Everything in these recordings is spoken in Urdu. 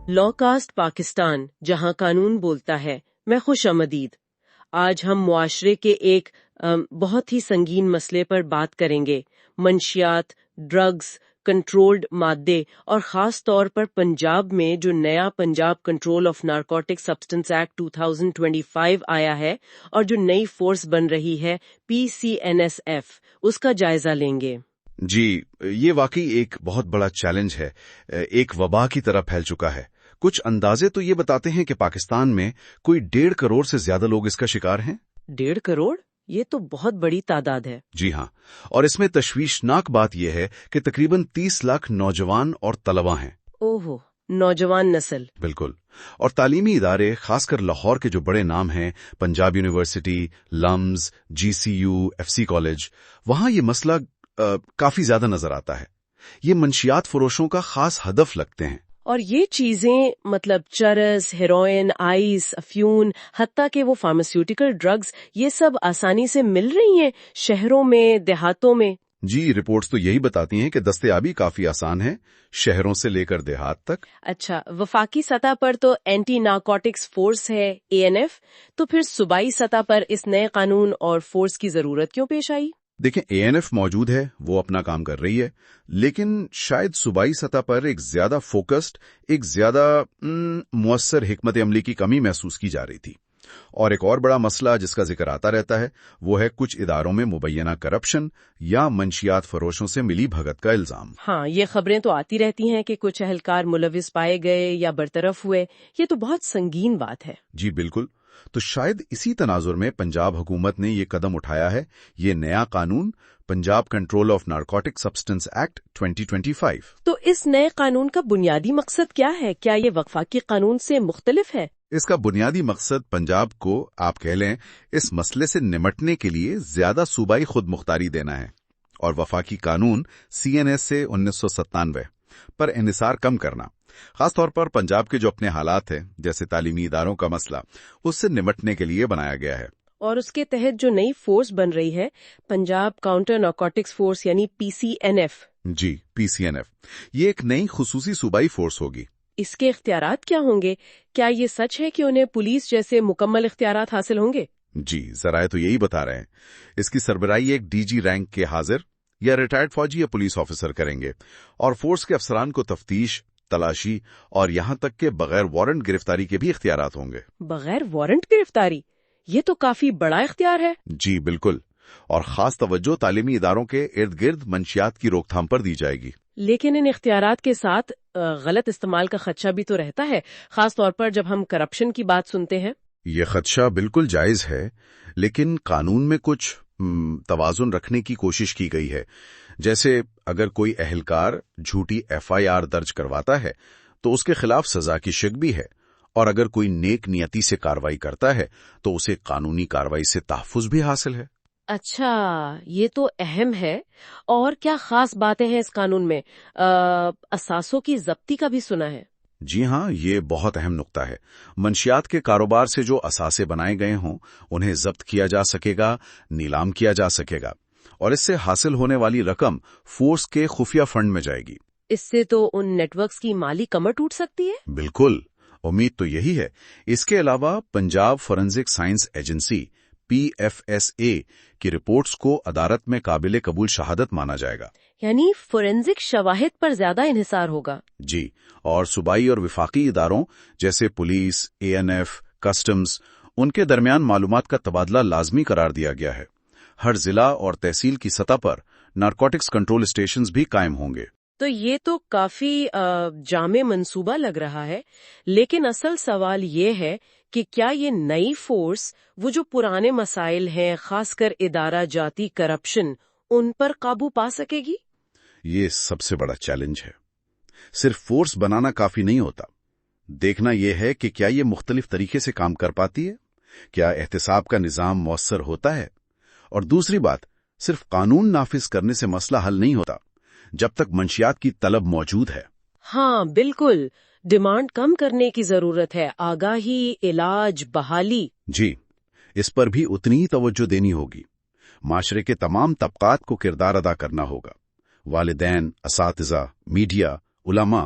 لا کاسٹ پاکستان، جہاں قانون بولتا ہے، میں خوش آمدید۔ آج ہم معاشرے کے ایک بہت ہی سنگین مسئلے پر بات کریں گے، منشیات، ڈرگز، کنٹرولڈ مادے اور خاص طور پر پنجاب میں جو نیا Punjab control of narcotic substance act 2025 آیا ہے اور جو نئی فورس بن رہی ہے PCNSF، اس کا جائزہ لیں گے۔ جی، یہ واقعی ایک بہت بڑا چیلنج ہے، ایک وبا کی طرح پھیل چکا ہے۔ کچھ اندازے تو یہ بتاتے ہیں کہ پاکستان میں کوئی 1.5 کروڑ سے زیادہ لوگ اس کا شکار ہیں۔ 1.5 کروڑ؟ یہ تو بہت بڑی تعداد ہے۔ جی ہاں، اور اس میں تشویشناک بات یہ ہے کہ تقریباً 30 لاکھ نوجوان اور طلباء ہیں۔ اوہو، نوجوان نسل۔ بالکل، اور تعلیمی ادارے، خاص کر لاہور کے جو بڑے نام ہیں، Punjab university, LUMS, GCU، FC college, وہاں یہ مسئلہ کافی زیادہ نظر آتا ہے۔ یہ منشیات فروشوں کا خاص ہدف لگتے ہیں۔ اور یہ چیزیں مطلب چرس، ہیروئن، آئس، افیون، حتیٰ کہ وہ فارماسیوٹیکل ڈرگز، یہ سب آسانی سے مل رہی ہیں شہروں میں، دیہاتوں میں؟ جی، رپورٹس تو یہی بتاتی ہیں کہ دستیابی کافی آسان ہے، شہروں سے لے کر دیہات تک۔ اچھا، وفاقی سطح پر تو اینٹی نارکوٹکس فورس ہے ANF، تو پھر صوبائی سطح پر اس نئے قانون اور فورس کی ضرورت کیوں پیش آئی؟ دیکھیں، ANF موجود ہے، وہ اپنا کام کر رہی ہے، لیکن شاید صوبائی سطح پر ایک زیادہ فوکسڈ، ایک زیادہ مؤثر حکمت عملی کی کمی محسوس کی جا رہی تھی۔ اور ایک اور بڑا مسئلہ جس کا ذکر آتا رہتا ہے، وہ ہے کچھ اداروں میں مبینہ کرپشن یا منشیات فروشوں سے ملی بھگت کا الزام۔ ہاں، یہ خبریں تو آتی رہتی ہیں کہ کچھ اہلکار ملوث پائے گئے یا برطرف ہوئے۔ یہ تو بہت سنگین بات ہے۔ جی بالکل، تو شاید اسی تناظر میں پنجاب حکومت نے یہ قدم اٹھایا ہے، یہ نیا قانون، Punjab control of narcotic substance act 2025۔ تو اس نئے قانون کا بنیادی مقصد کیا ہے؟ کیا یہ وفاقی قانون سے مختلف ہے؟ اس کا بنیادی مقصد پنجاب کو، آپ کہہ لیں، اس مسئلے سے نمٹنے کے لیے زیادہ صوبائی خود مختاری دینا ہے، اور وفاقی قانون CNS سے 1997 پر انحصار کم کرنا، خاص طور پر پنجاب کے جو اپنے حالات ہیں، جیسے تعلیمی اداروں کا مسئلہ، اس سے نمٹنے کے لیے بنایا گیا ہے۔ اور اس کے تحت جو نئی فورس بن رہی ہے، پنجاب کاؤنٹر نارکوٹکس فورس یعنی PCNF۔ جی، PCNF، یہ ایک نئی خصوصی صوبائی فورس ہوگی۔ اس کے اختیارات کیا ہوں گے؟ کیا یہ سچ ہے کہ انہیں پولیس جیسے مکمل اختیارات حاصل ہوں گے؟ جی، ذرائع تو یہی بتا رہے ہیں۔ اس کی سربراہی ایک DG رینک کے حاضر یا ریٹائرڈ فوجی یا پولیس آفیسر کریں گے، اور فورس کے افسران کو تفتیش، تلاشی اور یہاں تک کہ بغیر وارنٹ گرفتاری کے بھی اختیارات ہوں گے۔ بغیر وارنٹ گرفتاری؟ یہ تو کافی بڑا اختیار ہے۔ جی بالکل، اور خاص توجہ تعلیمی اداروں کے ارد گرد منشیات کی روک تھام پر دی جائے گی۔ لیکن ان اختیارات کے ساتھ غلط استعمال کا خدشہ بھی تو رہتا ہے، خاص طور پر جب ہم کرپشن کی بات سنتے ہیں۔ یہ خدشہ بالکل جائز ہے، لیکن قانون میں کچھ توازن رکھنے کی کوشش کی گئی ہے۔ جیسے اگر کوئی اہلکار جھوٹی FIR درج کرواتا ہے تو اس کے خلاف سزا کی شک بھی ہے، اور اگر کوئی نیک نیتی سے کارروائی کرتا ہے تو اسے قانونی کارروائی سے تحفظ بھی حاصل ہے۔ اچھا، یہ تو اہم ہے۔ اور کیا خاص باتیں ہیں اس قانون میں؟ اثاثوں کی ضبطی کا بھی سنا ہے۔ جی ہاں، یہ بہت اہم نقطہ ہے۔ منشیات کے کاروبار سے جو اثاثے بنائے گئے ہوں، انہیں ضبط کیا جا سکے گا، نیلام کیا جا سکے گا، اور اس سے حاصل ہونے والی رقم فورس کے خفیہ فنڈ میں جائے گی۔ اس سے تو ان نیٹ ورکس کی مالی کمر ٹوٹ سکتی ہے۔ بالکل، امید تو یہی ہے۔ اس کے علاوہ Punjab forensic science agency PFSA کی رپورٹس کو عدالت میں قابل قبول شہادت مانا جائے گا۔ یعنی فورنزک شواہد پر زیادہ انحصار ہوگا۔ جی، اور صوبائی اور وفاقی اداروں جیسے پولیس، ANF، کسٹمز، ان کے درمیان معلومات کا تبادلہ لازمی قرار دیا گیا ہے۔ ہر ضلع اور تحصیل کی سطح پر نارکوٹکس کنٹرول اسٹیشنز بھی قائم ہوں گے۔ تو یہ تو کافی جامع منصوبہ لگ رہا ہے، لیکن اصل سوال یہ ہے کہ کیا یہ نئی فورس وہ جو پرانے مسائل ہیں، خاص کر ادارہ جاتی کرپشن، ان پر قابو پا سکے گی؟ یہ سب سے بڑا چیلنج ہے۔ صرف فورس بنانا کافی نہیں ہوتا، دیکھنا یہ ہے کہ کیا یہ مختلف طریقے سے کام کر پاتی ہے، کیا احتساب کا نظام مؤثر ہوتا ہے، اور دوسری بات، صرف قانون نافذ کرنے سے مسئلہ حل نہیں ہوتا جب تک منشیات کی طلب موجود ہے۔ ہاں بالکل، ڈیمانڈ کم کرنے کی ضرورت ہے، آگاہی، علاج، بحالی۔ جی، اس پر بھی اتنی ہی توجہ دینی ہوگی۔ معاشرے کے تمام طبقات کو کردار ادا کرنا ہوگا، والدین، اساتذہ، میڈیا، علماء،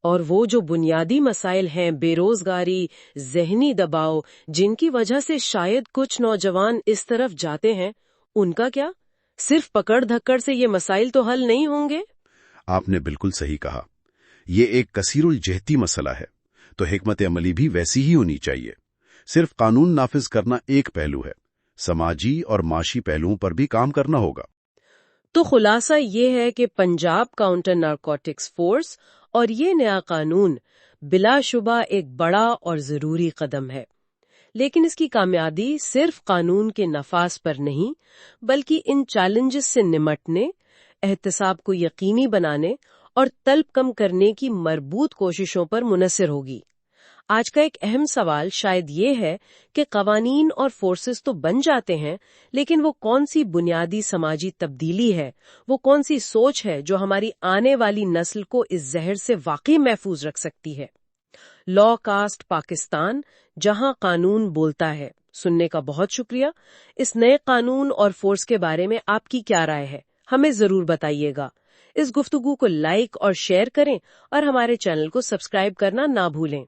اور وہ جو بنیادی مسائل ہیں، بے روزگاری، ذہنی دباؤ، جن کی وجہ سے شاید کچھ نوجوان اس طرف جاتے ہیں، ان کا کیا؟ صرف پکڑ دھکڑ سے یہ مسائل تو حل نہیں ہوں گے؟ آپ نے بالکل صحیح کہا، یہ ایک کثیر الجہتی مسئلہ ہے، تو حکمت عملی بھی ویسی ہی ہونی چاہیے۔ صرف قانون نافذ کرنا ایک پہلو ہے، سماجی اور معاشی پہلوؤں پر بھی کام کرنا ہوگا۔ تو خلاصہ یہ ہے کہ پنجاب کاؤنٹر نارکوٹکس فورس اور یہ نیا قانون بلا شبہ ایک بڑا اور ضروری قدم ہے، لیکن اس کی کامیابی صرف قانون کے نفاذ پر نہیں، بلکہ ان چیلنجز سے نمٹنے، احتساب کو یقینی بنانے اور طلب کم کرنے کی مربوط کوششوں پر منحصر ہوگی۔ آج کا ایک اہم سوال شاید یہ ہے کہ قوانین اور فورسز تو بن جاتے ہیں، لیکن وہ کون سی بنیادی سماجی تبدیلی ہے، وہ کون سی سوچ ہے جو ہماری آنے والی نسل کو اس زہر سے واقعی محفوظ رکھ سکتی ہے؟ لا کاسٹ پاکستان، جہاں قانون بولتا ہے، سننے کا بہت شکریہ۔ اس نئے قانون اور فورس کے بارے میں آپ کی کیا رائے ہے؟ ہمیں ضرور بتائیے گا۔ اس گفتگو کو لائک اور شیئر کریں اور ہمارے چینل کو سبسکرائب کرنا نہ بھولیں۔